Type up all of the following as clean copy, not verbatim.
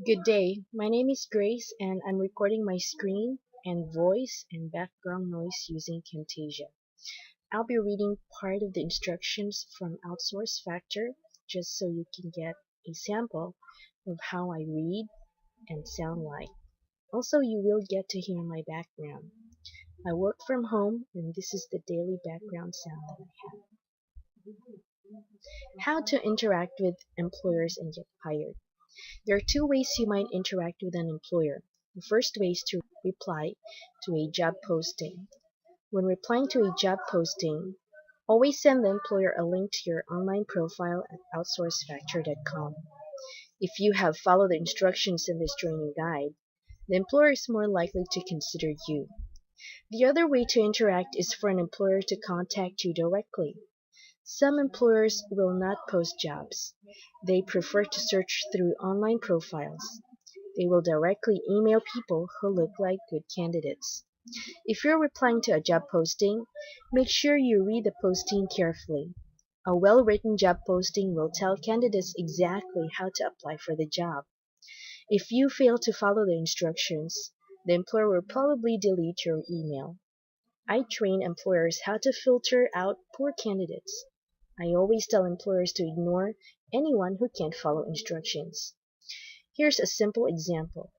Good day. My name is Grace and I'm recording my screen and voice and background noise using Camtasia. I'll be reading part of the instructions from Outsource Factor just so you can get a sample of how I read and sound like. Also, you will get to hear my background. I work from home and this is the daily background sound that I have. How to interact with employers and get hired. There are two ways you might interact with an employer. The first way is to reply to a job posting. When replying to a job posting, always send the employer a link to your online profile at outsourcefactor.com. If you have followed the instructions in this training guide, the employer is more likely to consider you. The other way to interact is for an employer to contact you directly. Some employers will not post jobs. They prefer to search through online profiles. They will directly email people who look like good candidates. If you're replying to a job posting, make sure you read the posting carefully. A well-written job posting will tell candidates exactly how to apply for the job. If you fail to follow the instructions, the employer will probably delete your email. I train employers how to filter out poor candidates. I always tell employers to ignore anyone who can't follow instructions. Here's a simple example.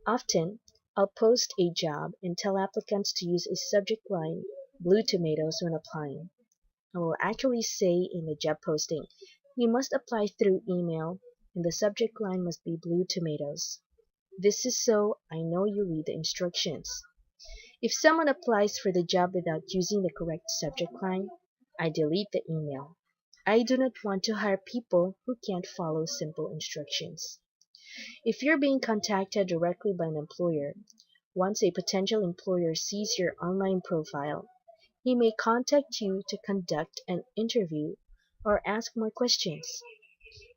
Often, I'll post a job and tell applicants to use a subject line, blue tomatoes, when applying. I will actually say in the job posting, you must apply through email and the subject line must be blue tomatoes. This is so I know you read the instructions. If someone applies for the job without using the correct subject line, I delete the email. I do not want to hire people who can't follow simple instructions. If you're being contacted directly by an employer, once a potential employer sees your online profile, he may contact you to conduct an interview or ask more questions.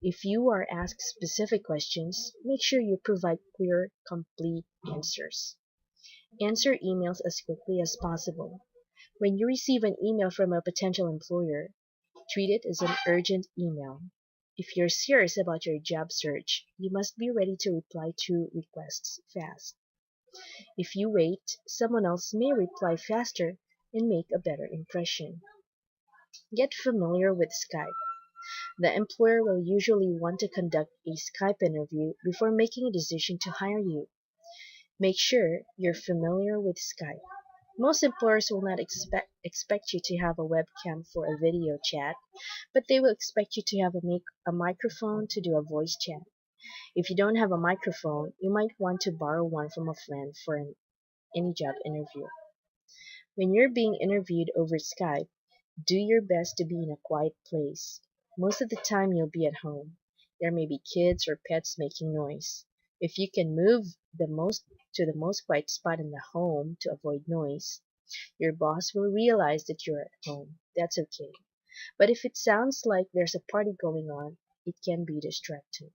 If you are asked specific questions, make sure you provide clear, complete answers. Answer emails as quickly as possible. When you receive an email from a potential employer, treat it as an urgent email. If you're serious about your job search, you must be ready to reply to requests fast. If you wait, someone else may reply faster and make a better impression. Get familiar with Skype. The employer will usually want to conduct a Skype interview before making a decision to hire you. Make sure you're familiar with Skype. Most employers will not expect you to have a webcam for a video chat, but they will expect you to have a microphone to do a voice chat. If you don't have a microphone, you might want to borrow one from a friend for any job interview. When you're being interviewed over Skype, do your best to be in a quiet place. Most of the time you'll be at home. There may be kids or pets making noise. If you can move the most quiet spot in the home to avoid noise, your boss will realize that you're at home. That's okay. But if it sounds like there's a party going on, it can be distracting.